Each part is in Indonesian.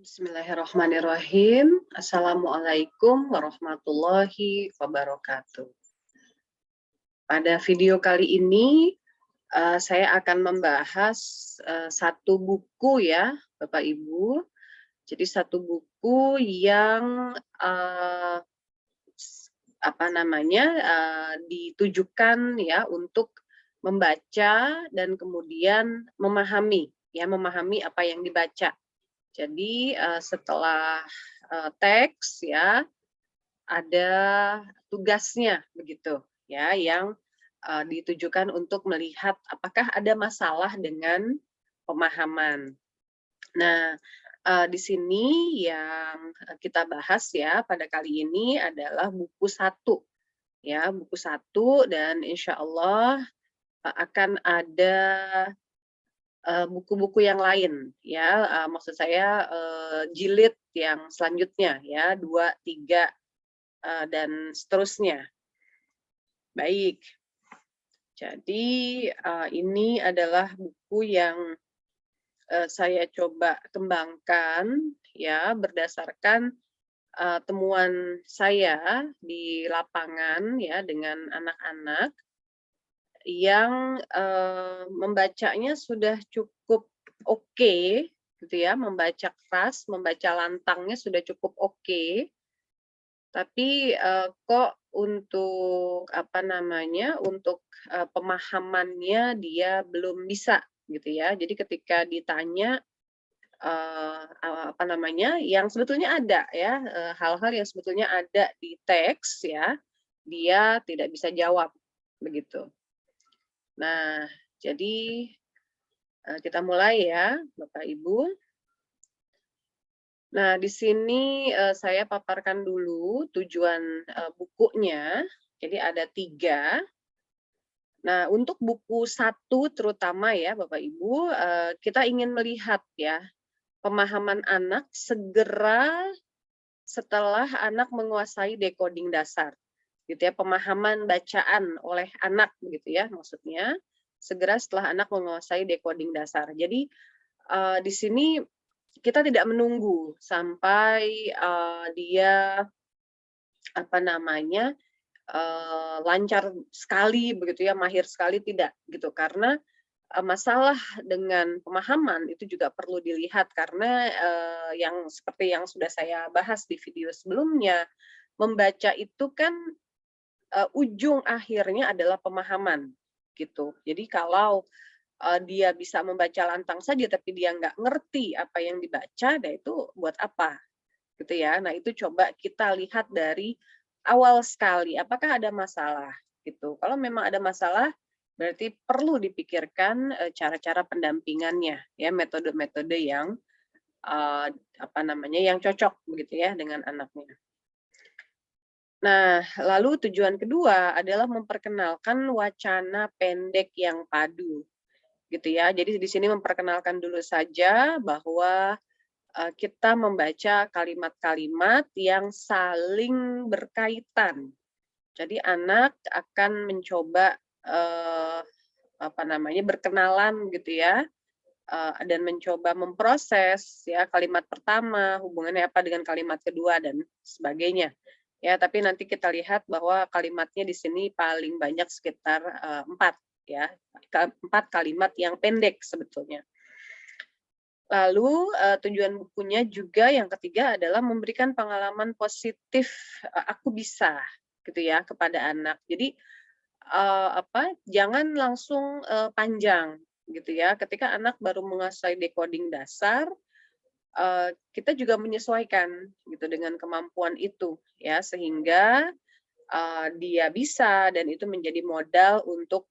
Bismillahirrahmanirrahim. Assalamualaikum warahmatullahi wabarakatuh. Pada video kali ini, saya akan membahas satu buku ya, Bapak Ibu. Jadi satu buku yang ditujukan ya untuk membaca dan kemudian memahami apa yang dibaca. Jadi setelah teks ya ada tugasnya begitu ya yang ditujukan untuk melihat apakah ada masalah dengan pemahaman. Nah, di sini yang kita bahas ya pada kali ini adalah buku 1 ya, buku 1 dan insya Allah akan ada buku-buku yang lain ya, maksud saya jilid yang selanjutnya ya, 2, 3, dan seterusnya. Baik, jadi ini adalah buku yang saya coba kembangkan ya berdasarkan temuan saya di lapangan ya dengan anak-anak yang membacanya sudah cukup oke, gitu ya, membaca keras, membaca lantangnya sudah cukup oke, tapi kok untuk untuk pemahamannya dia belum bisa, gitu ya. Jadi ketika ditanya yang sebetulnya ada ya, hal-hal yang sebetulnya ada di teks ya, dia tidak bisa jawab, begitu. Nah, jadi kita mulai ya, Bapak Ibu. Nah, di sini saya paparkan dulu tujuan bukunya. Jadi ada 3. Nah, untuk buku 1 terutama ya, Bapak Ibu, kita ingin melihat ya, pemahaman anak segera setelah anak menguasai decoding dasar. Gitu ya, pemahaman bacaan oleh anak begitu ya maksudnya, segera setelah anak menguasai decoding dasar. Jadi di sini kita tidak menunggu sampai dia lancar sekali begitu ya, mahir sekali, tidak gitu. Karena masalah dengan pemahaman itu juga perlu dilihat karena yang seperti yang sudah saya bahas di video sebelumnya, membaca itu kan ujung akhirnya adalah pemahaman, gitu. Jadi kalau dia bisa membaca lantang saja tapi dia nggak ngerti apa yang dibaca, nah itu buat apa, gitu ya. Nah itu coba kita lihat dari awal sekali, apakah ada masalah, gitu. Kalau memang ada masalah, berarti perlu dipikirkan cara-cara pendampingannya, ya metode-metode yang yang cocok begitu ya dengan anaknya. Nah, lalu tujuan kedua adalah memperkenalkan wacana pendek yang padu, gitu ya. Jadi di sini memperkenalkan dulu saja bahwa kita membaca kalimat-kalimat yang saling berkaitan. Jadi anak akan mencoba berkenalan gitu ya, dan mencoba memproses ya kalimat pertama hubungannya apa dengan kalimat kedua dan sebagainya. Ya, tapi nanti kita lihat bahwa kalimatnya di sini paling banyak sekitar 4 ya, 4 kalimat yang pendek sebetulnya. Lalu tujuan bukunya juga yang ketiga adalah memberikan pengalaman positif aku bisa gitu ya kepada anak. Jadi jangan langsung panjang gitu ya. Ketika anak baru menguasai decoding dasar, kita juga menyesuaikan gitu dengan kemampuan itu ya sehingga dia bisa dan itu menjadi modal untuk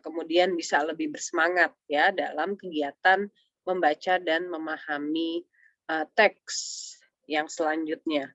kemudian bisa lebih bersemangat ya dalam kegiatan membaca dan memahami teks yang selanjutnya.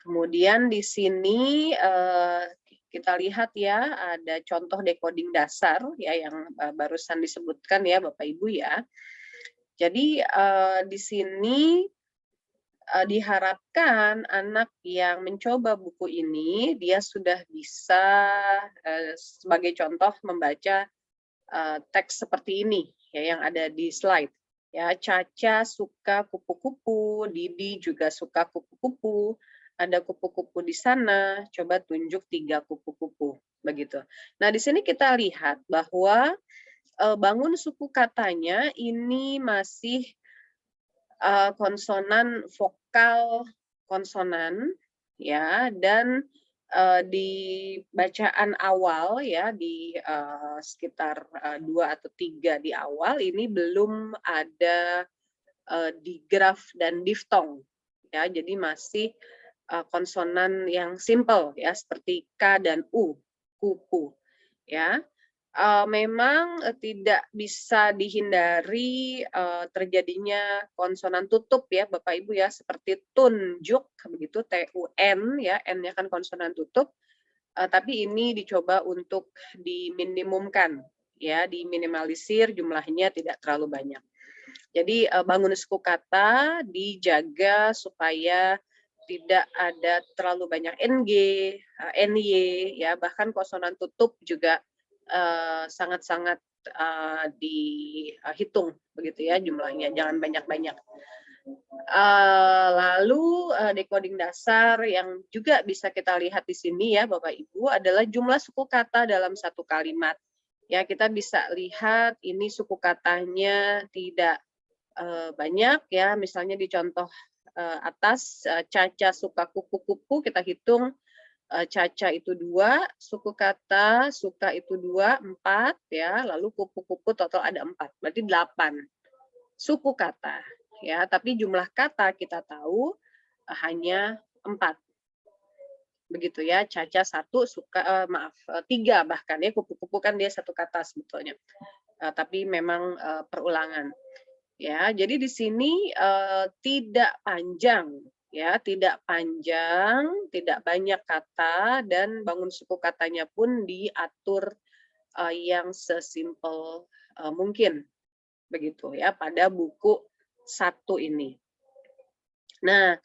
Kemudian di sini kita lihat ya ada contoh decoding dasar ya yang barusan disebutkan ya Bapak Ibu ya. Jadi di sini diharapkan anak yang mencoba buku ini dia sudah bisa sebagai contoh membaca teks seperti ini ya yang ada di slide Ya, Caca suka kupu-kupu, Didi juga suka kupu-kupu. Ada kupu-kupu di sana, coba tunjuk 3 kupu-kupu, begitu. Nah, di sini kita lihat bahwa, bangun suku katanya ini masih, konsonan vokal konsonan, ya, dan, di bacaan awal ya, di, sekitar, 2 atau 3 di awal ini belum ada digraf dan diftong, ya. Jadi masih, konsonan yang simpel ya, seperti K dan U, kupu, ya. Memang, tidak bisa dihindari, terjadinya konsonan tutup ya, Bapak Ibu ya, seperti tunjuk begitu, TUN ya, N-nya kan konsonan tutup, tapi ini dicoba untuk diminimumkan ya, diminimalisir jumlahnya tidak terlalu banyak. Jadi, bangun suku kata dijaga supaya tidak ada terlalu banyak NG, NY ya, bahkan konsonan tutup juga, sangat-sangat, dihitung begitu ya jumlahnya, jangan banyak-banyak. Lalu, decoding dasar yang juga bisa kita lihat di sini ya Bapak Ibu adalah jumlah suku kata dalam satu kalimat. Ya, kita bisa lihat ini suku katanya tidak banyak ya, misalnya di contoh, atas, Caca suka kupu-kupu, kita hitung, Caca itu 2, suku kata suka itu 2, 4 ya, lalu kupu-kupu total ada 4, berarti 8 suku kata ya, tapi jumlah kata kita tahu, hanya 4. Begitu ya, Caca 1 suka maaf, 3 bahkan ya, kupu-kupu kan dia satu kata sebetulnya, tapi memang, perulangan. Ya, jadi di sini, tidak panjang, ya, tidak panjang, tidak banyak kata, dan bangun suku katanya pun diatur, yang sesimpel, mungkin, begitu ya, pada buku satu ini. Nah,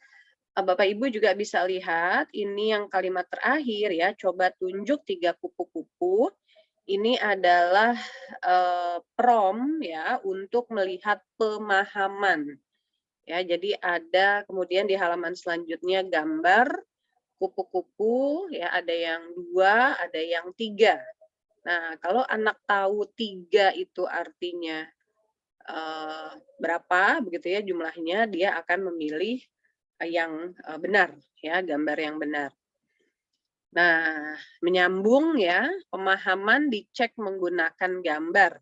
Bapak Ibu juga bisa lihat, ini yang kalimat terakhir ya, coba tunjuk 3 kupu-kupu. Ini adalah, prompt ya, untuk melihat pemahaman. Ya, jadi ada kemudian di halaman selanjutnya gambar kupu-kupu, ya ada yang 2, ada yang 3. Nah, kalau anak tahu 3 itu artinya, berapa begitu ya jumlahnya, dia akan memilih, yang, benar ya, gambar yang benar. Nah, menyambung ya, pemahaman dicek menggunakan gambar,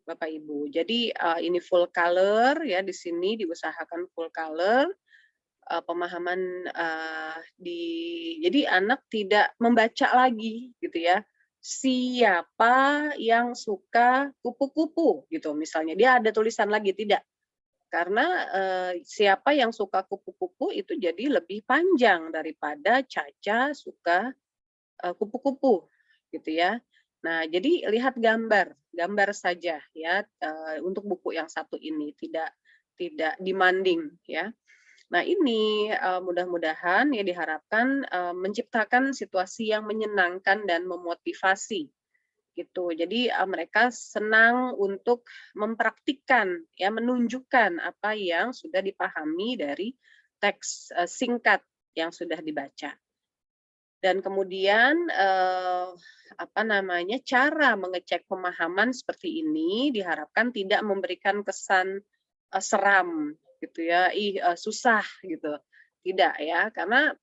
Bapak Ibu. Jadi, ini full color ya, di sini diusahakan full color, pemahaman, jadi anak tidak membaca lagi gitu ya, siapa yang suka kupu-kupu gitu misalnya, dia ada tulisan lagi, tidak. Karena, siapa yang suka kupu-kupu itu jadi lebih panjang daripada Caca suka kupu-kupu, gitu ya. Nah, jadi lihat gambar, gambar saja ya, untuk buku yang satu ini, tidak demanding ya. Nah ini, mudah-mudahan ya diharapkan, menciptakan situasi yang menyenangkan dan memotivasi, gitu. Jadi, mereka senang untuk mempraktikkan ya, menunjukkan apa yang sudah dipahami dari teks, singkat yang sudah dibaca. Dan kemudian, apa namanya, cara mengecek pemahaman seperti ini diharapkan tidak memberikan kesan, seram gitu ya, "Ih, susah," gitu. Tidak ya, karena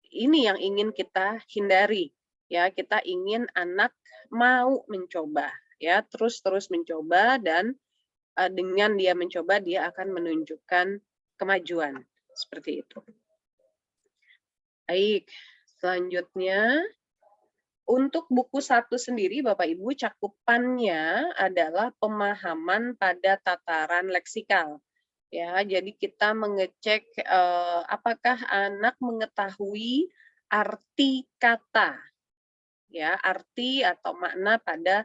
ini yang ingin kita hindari, ya. Kita ingin anak mau mencoba, ya, terus-terus mencoba dan, dengan dia mencoba dia akan menunjukkan kemajuan, seperti itu. Baik, selanjutnya untuk buku satu sendiri Bapak Ibu cakupannya adalah pemahaman pada tataran leksikal. Ya, jadi kita mengecek, apakah anak mengetahui arti kata, ya, arti atau makna pada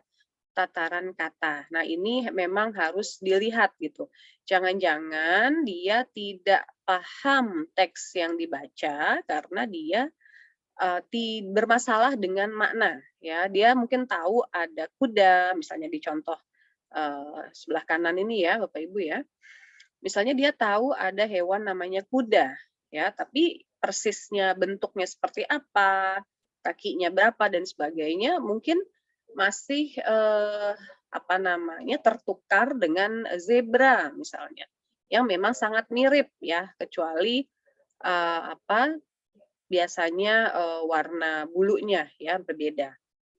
tataran kata. Nah, ini memang harus dilihat gitu. Jangan-jangan dia tidak paham teks yang dibaca karena dia bermasalah dengan makna, ya. Dia mungkin tahu ada kuda, misalnya di contoh, sebelah kanan ini ya, Bapak Ibu ya. Misalnya dia tahu ada hewan namanya kuda, ya, tapi persisnya bentuknya seperti apa, kakinya berapa dan sebagainya, mungkin masih, apa namanya, tertukar dengan zebra misalnya, yang memang sangat mirip ya, kecuali, apa, biasanya, warna bulunya ya berbeda.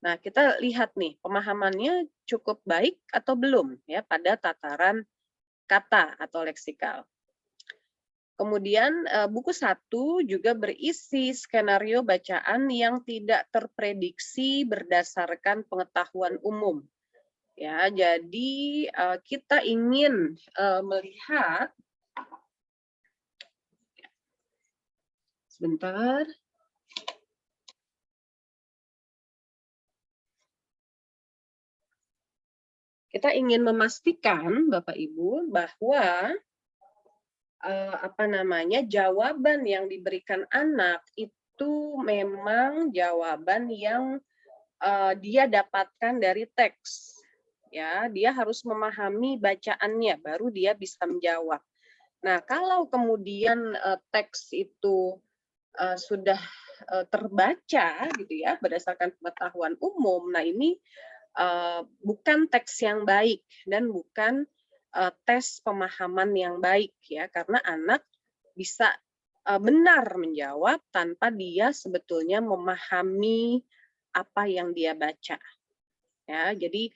Nah, kita lihat nih, pemahamannya cukup baik atau belum ya pada tataran kata atau leksikal. Kemudian, buku satu juga berisi skenario bacaan yang tidak terprediksi berdasarkan pengetahuan umum. Ya, jadi, kita ingin, melihat sebentar, kita ingin memastikan Bapak Ibu bahwa apa namanya, jawaban yang diberikan anak itu memang jawaban yang, dia dapatkan dari teks, ya. Dia harus memahami bacaannya, baru dia bisa menjawab. Nah, kalau kemudian, teks itu, sudah, terbaca gitu ya, berdasarkan pengetahuan umum, nah ini, bukan teks yang baik dan bukan, tes pemahaman yang baik ya, karena anak bisa, benar menjawab tanpa dia sebetulnya memahami apa yang dia baca, ya. Jadi,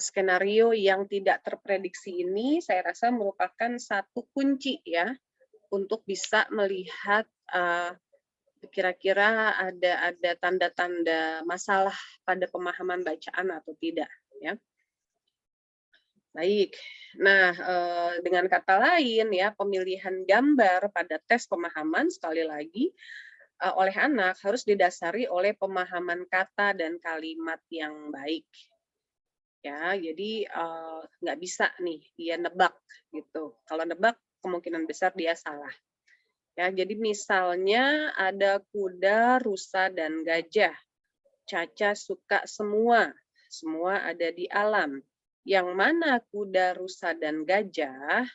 skenario yang tidak terprediksi ini saya rasa merupakan satu kunci ya, untuk bisa melihat, kira-kira ada tanda-tanda masalah pada pemahaman bacaan atau tidak, ya. Baik. Nah, dengan kata lain ya, pemilihan gambar pada tes pemahaman sekali lagi, oleh anak harus didasari oleh pemahaman kata dan kalimat yang baik. Ya, jadi, nggak bisa nih dia nebak gitu. Kalau nebak kemungkinan besar dia salah. Ya, jadi misalnya ada kuda, rusa, dan gajah. Caca suka semua, semua ada di alam. Yang mana kuda, rusa, dan gajah,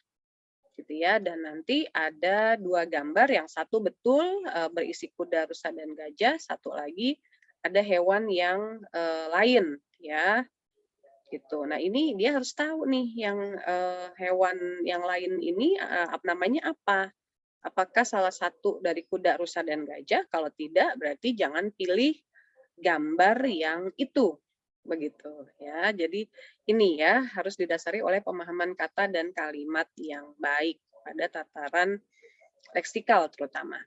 gitu ya. Dan nanti ada dua gambar, yang satu betul berisi kuda, rusa, dan gajah, satu lagi ada hewan yang lain, ya, gitu. Nah ini dia harus tahu nih yang hewan yang lain ini namanya apa. Apakah salah satu dari kuda, rusa, dan gajah? Kalau tidak, berarti jangan pilih gambar yang itu, begitu ya. Jadi ini ya, harus didasari oleh pemahaman kata dan kalimat yang baik pada tataran leksikal terutama.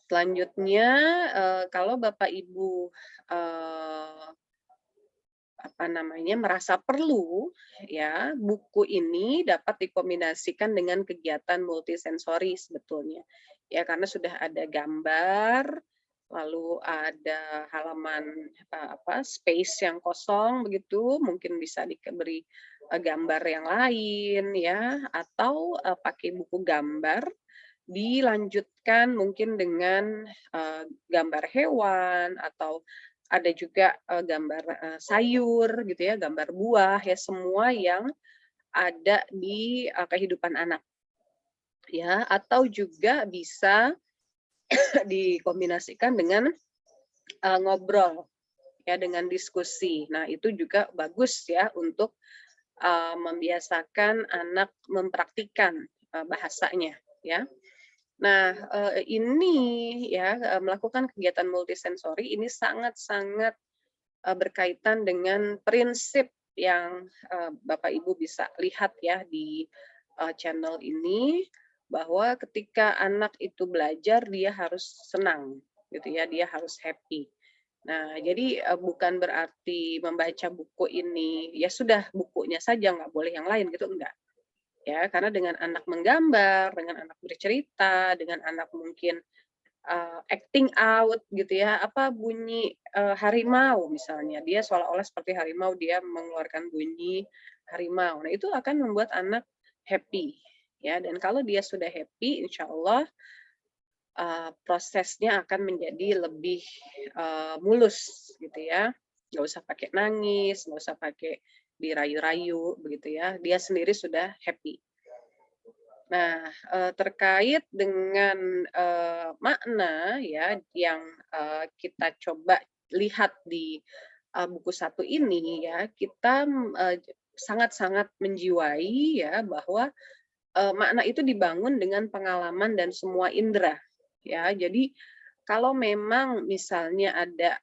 Selanjutnya, kalau Bapak Ibu, apa namanya, merasa perlu, ya, buku ini dapat dikombinasikan dengan kegiatan multisensori sebetulnya. Ya, karena sudah ada gambar, lalu ada halaman, space yang kosong begitu, mungkin bisa diberi, gambar yang lain ya, atau, pakai buku gambar, dilanjutkan mungkin dengan, gambar hewan atau ada juga, gambar, sayur gitu ya, gambar buah ya, semua yang ada di, kehidupan anak ya, atau juga bisa dikombinasikan dengan, ngobrol ya, dengan diskusi. Nah, itu juga bagus ya untuk, membiasakan anak mempraktikkan, bahasanya ya. Nah, ini ya, melakukan kegiatan multisensori ini sangat-sangat berkaitan dengan prinsip yang, Bapak Ibu bisa lihat ya di, channel ini, bahwa ketika anak itu belajar dia harus senang gitu ya, dia harus happy. Nah, jadi, bukan berarti membaca buku ini, ya sudah bukunya saja nggak boleh yang lain gitu, enggak. Ya, karena dengan anak menggambar, dengan anak bercerita, dengan anak mungkin acting out gitu ya, apa bunyi, harimau misalnya, dia seolah-olah seperti harimau, dia mengeluarkan bunyi harimau. Nah, itu akan membuat anak happy, ya, dan kalau dia sudah happy, insya Allah, prosesnya akan menjadi lebih, mulus gitu ya. nggak usah pakai nangis, nggak usah pakai dirayu-rayu begitu ya, dia sendiri sudah happy. Nah, terkait dengan, makna ya yang, kita coba lihat di, buku satu ini ya, kita, sangat-sangat menjiwai ya bahwa, makna itu dibangun dengan pengalaman dan semua indera, ya. Jadi kalau memang misalnya ada,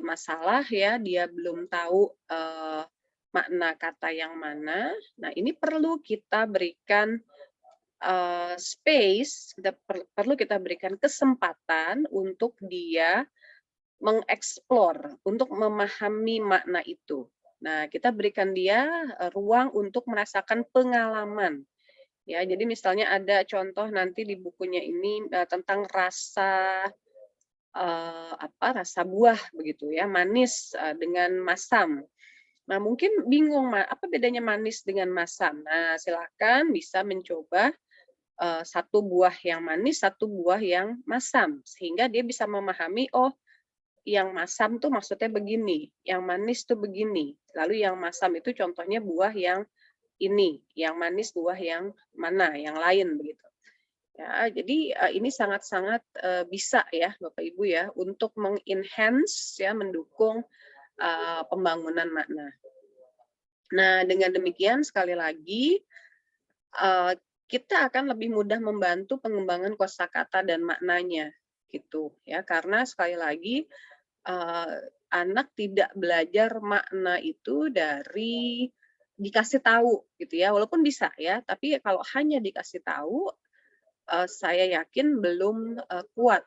masalah ya, dia belum tahu, makna kata yang mana, nah ini perlu kita berikan space, kita perlu kita berikan kesempatan untuk dia mengeksplor, untuk memahami makna itu. Nah, kita berikan dia, ruang untuk merasakan pengalaman, ya. Jadi misalnya ada contoh nanti di bukunya ini, tentang rasa, rasa buah begitu ya, manis, dengan masam. Nah, mungkin bingung, apa bedanya manis dengan masam? Nah, silakan bisa mencoba satu buah yang manis, satu buah yang masam. Sehingga dia bisa memahami, oh yang masam tuh maksudnya begini, yang manis tuh begini. Lalu yang masam itu contohnya buah yang ini, yang manis buah yang mana, yang lain begitu. Ya, jadi ini sangat-sangat bisa ya Bapak Ibu ya untuk mengenhance ya, mendukung pembangunan makna. Nah, dengan demikian sekali lagi eee, kita akan lebih mudah membantu pengembangan kosakata dan maknanya, gitu ya. Karena sekali lagi, eee, anak tidak belajar makna itu dari dikasih tahu gitu ya, walaupun bisa ya, tapi kalau hanya dikasih tahu, saya yakin belum, kuat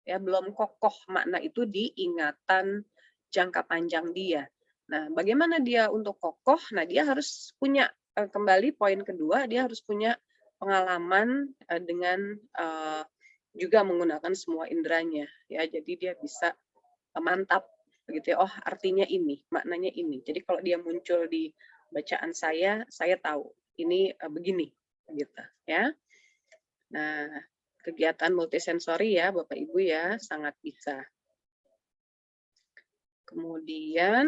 ya, belum kokoh makna itu di ingatan jangka panjang dia. Nah, bagaimana dia untuk kokoh? Nah, dia harus punya, kembali poin kedua, dia harus punya pengalaman, dengan, juga menggunakan semua inderanya, ya. Jadi dia bisa, mantap begitu ya, oh artinya ini, maknanya ini. Jadi kalau dia muncul di bacaan saya tahu ini, begini, gitu ya. Nah, kegiatan multisensori ya Bapak Ibu ya, sangat bisa. Kemudian,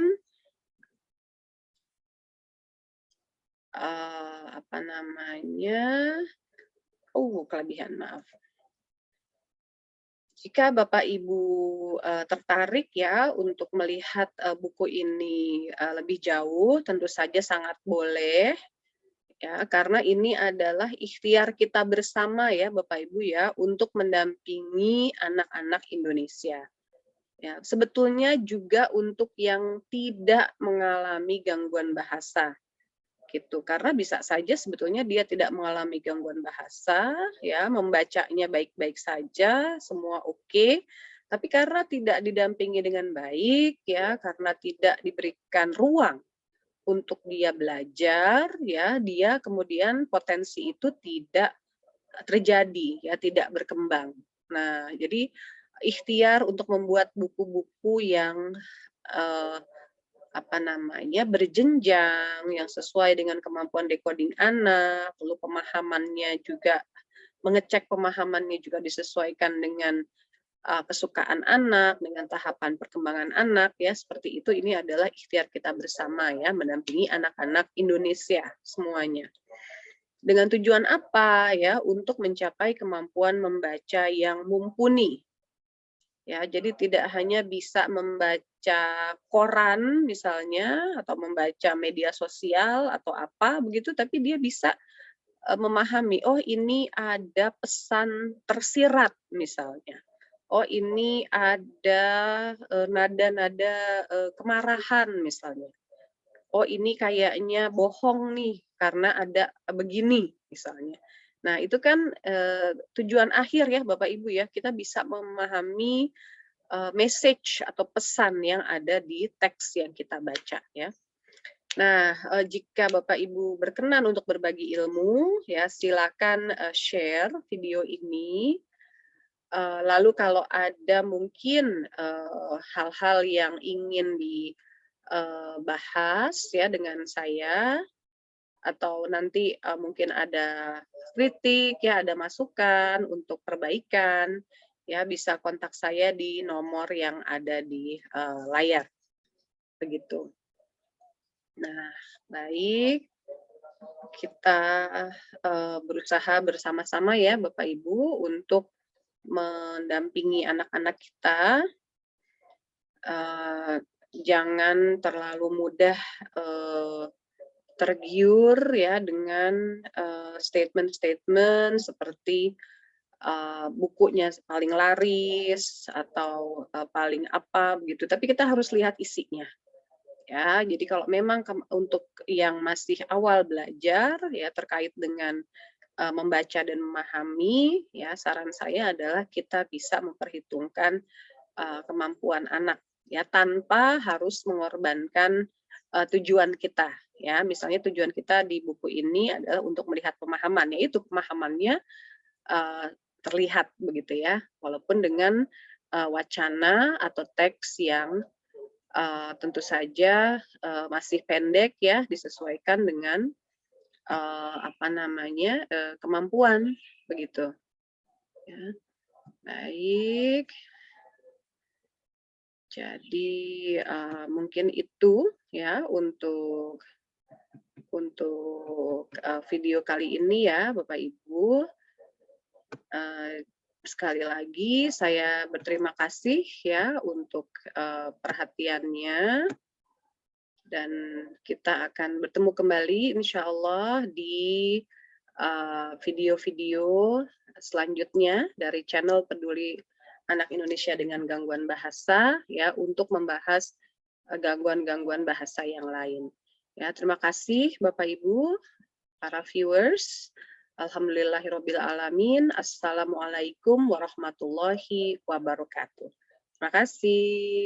apa namanya, kelebihan, maaf. Jika Bapak Ibu, tertarik ya untuk melihat, buku ini, lebih jauh, tentu saja sangat boleh, ya, karena ini adalah ikhtiar kita bersama ya Bapak Ibu ya, untuk mendampingi anak-anak Indonesia. Ya, sebetulnya juga untuk yang tidak mengalami gangguan bahasa, gitu. Karena bisa saja sebetulnya dia tidak mengalami gangguan bahasa, ya, membacanya baik-baik saja, semua oke, tapi karena tidak didampingi dengan baik, ya, karena tidak diberikan ruang untuk dia belajar, ya, dia kemudian potensi itu tidak terjadi, ya, tidak berkembang. Nah, jadi ikhtiar untuk membuat buku-buku yang, eee, berjenjang, yang sesuai dengan kemampuan decoding anak, lalu pemahamannya juga mengecek pemahamannya juga disesuaikan dengan, kesukaan anak, dengan tahapan perkembangan anak, ya, seperti itu. Ini adalah ikhtiar kita bersama ya, mendampingi anak-anak Indonesia semuanya. Dengan tujuan apa? Ya, untuk mencapai kemampuan membaca yang mumpuni. Ya, jadi tidak hanya bisa membaca koran misalnya, atau membaca media sosial atau apa begitu, tapi dia bisa, memahami, oh ini ada pesan tersirat misalnya. Oh ini ada, nada-nada, kemarahan misalnya. Oh ini kayaknya bohong nih karena ada begini misalnya. Nah itu kan, tujuan akhir ya Bapak Ibu ya, kita bisa memahami, message atau pesan yang ada di teks yang kita baca ya. Nah, jika Bapak Ibu berkenan untuk berbagi ilmu ya silakan, share video ini, lalu kalau ada mungkin, hal-hal yang ingin bahas ya dengan saya, atau nanti, mungkin ada kritik ya, ada masukan untuk perbaikan, ya bisa kontak saya di nomor yang ada di, layar. begitu. Nah, baik, kita, berusaha bersama-sama ya Bapak Ibu untuk mendampingi anak-anak kita, eee, jangan terlalu mudah, eee, tergiur ya dengan, statement-statement seperti, bukunya paling laris atau, paling apa begitu, tapi kita harus lihat isinya. Ya, jadi kalau memang untuk yang masih awal belajar ya terkait dengan, membaca dan memahami, ya saran saya adalah kita bisa memperhitungkan, kemampuan anak ya tanpa harus mengorbankan, tujuan kita ya. Misalnya tujuan kita di buku ini adalah untuk melihat pemahaman, ya itu pemahamannya, eee, terlihat begitu ya, walaupun dengan, wacana atau teks yang tentu saja, masih pendek ya, disesuaikan dengan, apa namanya, kemampuan, begitu, ya. Baik, jadi, mungkin itu ya untuk, video kali ini ya, Bapak Ibu. Sekali lagi saya berterima kasih ya untuk, perhatiannya. Dan kita akan bertemu kembali insya Allah di video-video selanjutnya dari channel Peduli Anak Indonesia dengan Gangguan Bahasa ya untuk membahas gangguan-gangguan bahasa yang lain. Ya, terima kasih Bapak Ibu, para viewers. Alhamdulillahirabbil alamin. Assalamualaikum warahmatullahi wabarakatuh. Terima kasih.